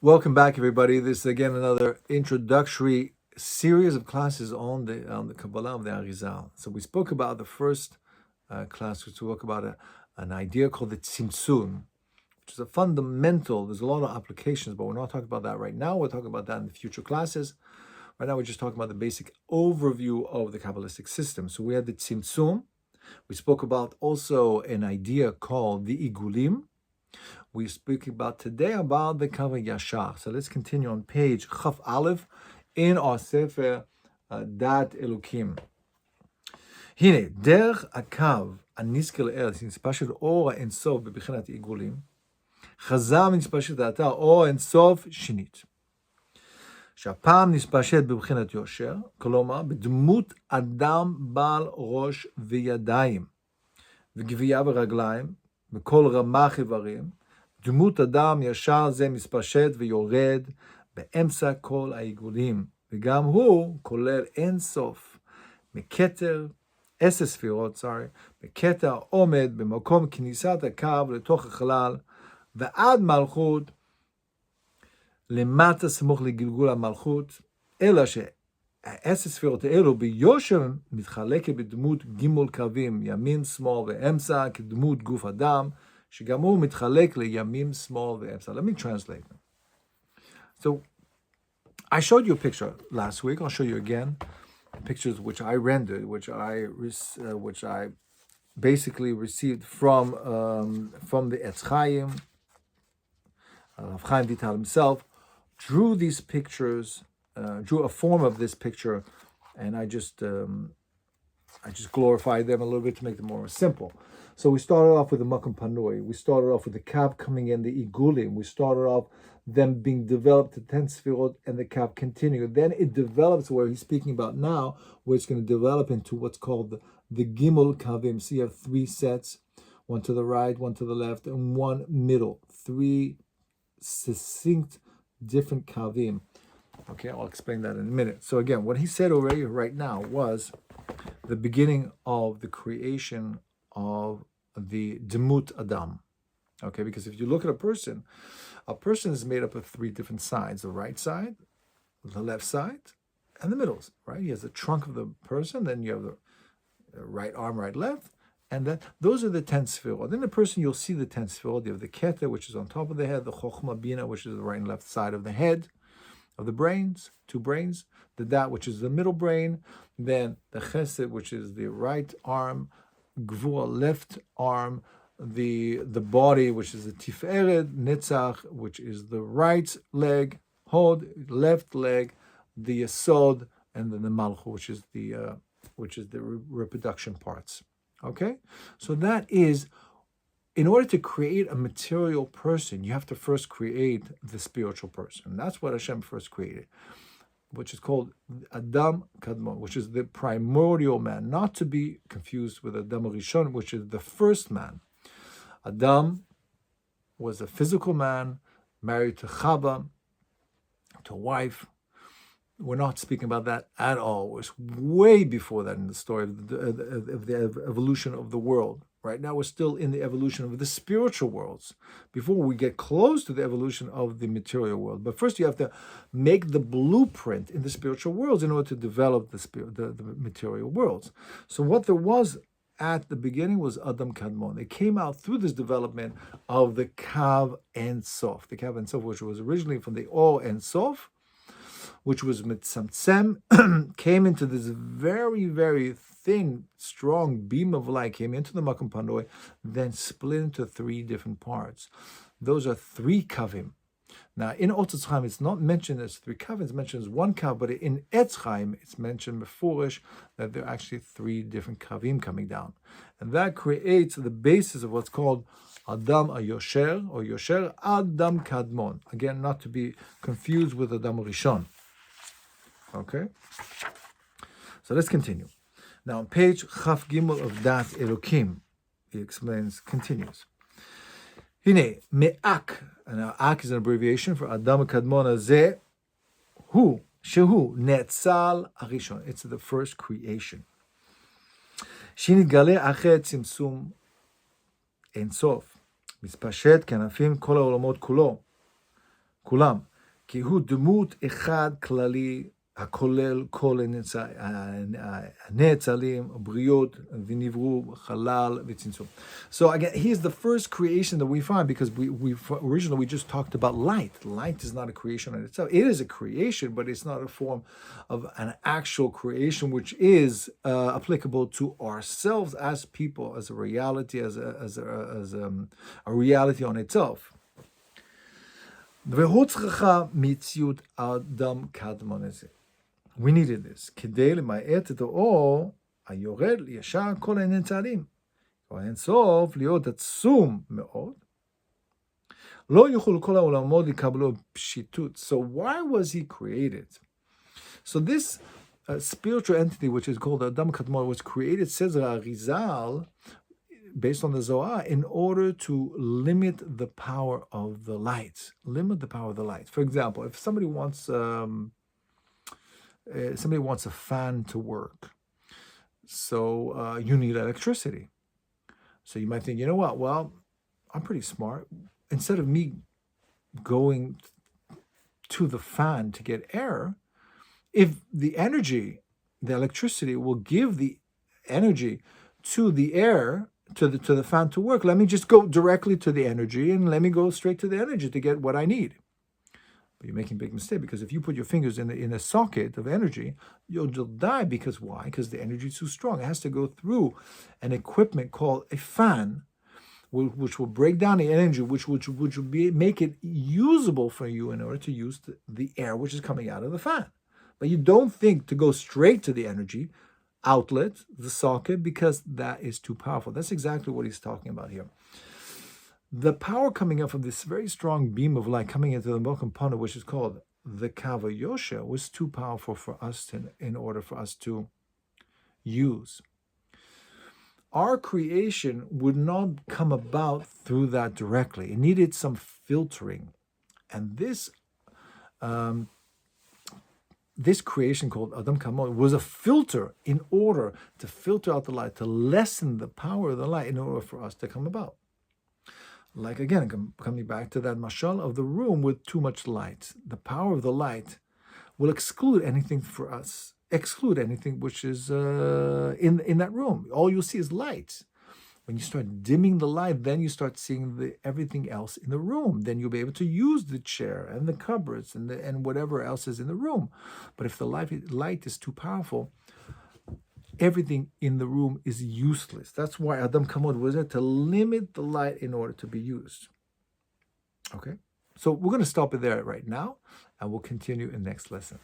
Welcome back, everybody. This is again another introductory series of classes on the Kabbalah of the Arizal. So we spoke about the first class, which we spoke about an idea called the Tzimtzum, which is a fundamental. There's a lot of applications, but we're not talking about that right now. We're talking about that in the future classes. Right now, we're just talking about the basic overview of the Kabbalistic system. So we had the Tzimtzum. We spoke about also an idea called the Igulim. We're speaking about today about the Kav Yashar. So let's continue on page Chaf Aleph in our Sefer Daat Elokim. Hine, derech akav הניסקל לארץ, נספשת אור האינסוף בבחינת עיגולים, חזר ונספשת דעתה אור האינסוף שנית. שהפעם נספשת בבחינת יושר, כלומר בדמות אדם בעל ראש וידיים, וגבייה ורגליים, בכל רמ"ח איברים, דמות אדם ישר זה מספשט ויורד באמצע כל העיגולים, וגם הוא כולל אין סוף, מכתר, 10 ספירות, מכתר עומד במקום כניסת הקו לתוך החלל, ועד מלכות, למטה סמוך לגלגול המלכות, אלא ש10 ספירות האלו ביושר מתחלקת בדמות גימול קווים, ימין, שמאל ואמצע, כדמות גוף אדם, שגם הוא מתחלק לימים, שמאל ואמצע. Let me translate them. So, I showed you a picture last week. I'll show you again. Pictures which I rendered, which I basically received from the Etz Chaim. Rav Chaim Vital himself drew these pictures, drew a form of this picture, and I just glorified them a little bit to make them more simple. So we started off with the Makom Panui. We started off with the Kav coming in, the Igulim. We started off them being developed to 10 Sfirot and the Kav continued. Then it develops where he's speaking about now, where it's going to develop into what's called the Gimel Kavim. So you have 3 sets, one to the right, one to the left, and one middle. 3 succinct different Kavim. Okay, I'll explain that in a minute. So again, what he said already right now was the beginning of the creation of the Demut Adam. Okay, because if you look at a person is made up of 3 different sides: the right side, the left side, and the middles, right? He has the trunk of the person, then you have the right arm, right, left, and then those are the 10 sfirot. Then the person, you'll see the 10 sfirot. You have the Keter, which is on top of the head, the Chochma Bina, which is the right and left side of the head, of the brains, 2 brains, the Dat, which is the middle brain, then the Chesed, which is the right arm, Gvura, left arm, the body, which is the Tiferet, Netzach, which is the right leg, Hod, left leg, the Yesod, and then the Malchut, which is the reproduction parts. Okay, so that is, in order to create a material person, you have to first create the spiritual person. That's what Hashem first created, which is called Adam Kadmon, which is the primordial man, not to be confused with Adam Rishon, which is the first man. Adam was a physical man, married to Chava, to a wife. We're not speaking about that at all. It was way before that in the story of the evolution of the world. Right now, we're still in the evolution of the spiritual worlds before we get close to the evolution of the material world. But first, you have to make the blueprint in the spiritual worlds in order to develop the material worlds. So what there was at the beginning was Adam Kadmon. It came out through this development of the Kav Ein Sof. The Kav Ein Sof, which was originally from the Or Ein Sof, which was Mitzamtzem, came into this very, very thin, strong beam of light, came into the Makom Panoi, then split into 3 different parts. Those are 3 Kavim. Now, in Otz Chaim, it's not mentioned as 3 Kavim, it's mentioned as 1 Kav, but in Etz Chaim, it's mentioned before-ish that there are actually 3 different Kavim coming down. And that creates the basis of what's called Adam Yosher, or Yosher Adam Kadmon. Again, not to be confused with Adam Rishon. Okay? So let's continue. Now, on page Chaf Gimel of Daat Elokim, he continues. Hine, me'ak, and now ak is an abbreviation for Adam Kadmon Azeh, shehu, netzal arishon. It's the first creation. שנתגלה אחרי צמצום אין סוף, מתפשט כנפים כל העולמות כולם, כי הוא דמות אחד כללי הכולל כל הנאצלים, בריאות, ונבראו, חלל, וצמצום. So again, he's the first creation that we find, because originally we just talked about light. Light is not a creation in itself. It is a creation, but it's not a form of an actual creation which is applicable to ourselves as people, as a reality, as a reality on itself. והוא צריכה מציאות אדם קדמון הזה. We needed this. כדי למעט את האור היורד ישר כל הנצלים. אין סוף להיות עצום מאוד. לא יוכלו כל העולמות לקבלו פשיטות. So why was he created? So this spiritual entity, which is called Adam Kadmon, was created, says Arizal, based on the Zohar, in order to limit the power of the light. Limit the power of the light. For example, if somebody wants a fan to work, so you need electricity. So you might think, you know what? Well, I'm pretty smart. Instead of me going to the fan to get air, if the energy, the electricity will give the energy to the air, to the fan to work, let me just go directly to the energy and let me go straight to the energy to get what I need. But you're making a big mistake, because if you put your fingers in a socket of energy, you'll die. Because why? Because the energy is too strong. It has to go through an equipment called a fan, which will break down the energy, which will make it usable for you in order to use the air which is coming out of the fan. But you don't think to go straight to the energy outlet, the socket, because that is too powerful. That's exactly what he's talking about here. The power coming up from this very strong beam of light coming into the Mokum Pano, which is called the Kava Yosha, was too powerful for us in order for us to use. Our creation would not come about through that directly. It needed some filtering. And this creation called Adam Kamon was a filter in order to filter out the light, to lessen the power of the light in order for us to come about. Like again, coming back to that mashal of the room with too much light. The power of the light will exclude anything which is in that room. All you'll see is light. When you start dimming the light, then you start seeing everything else in the room. Then you'll be able to use the chair and the cupboards and whatever else is in the room. But if the light is too powerful, everything in the room is useless. That's why Adam Kamod was there, to limit the light in order to be used. Okay? So we're going to stop it there right now, and we'll continue in the next lesson.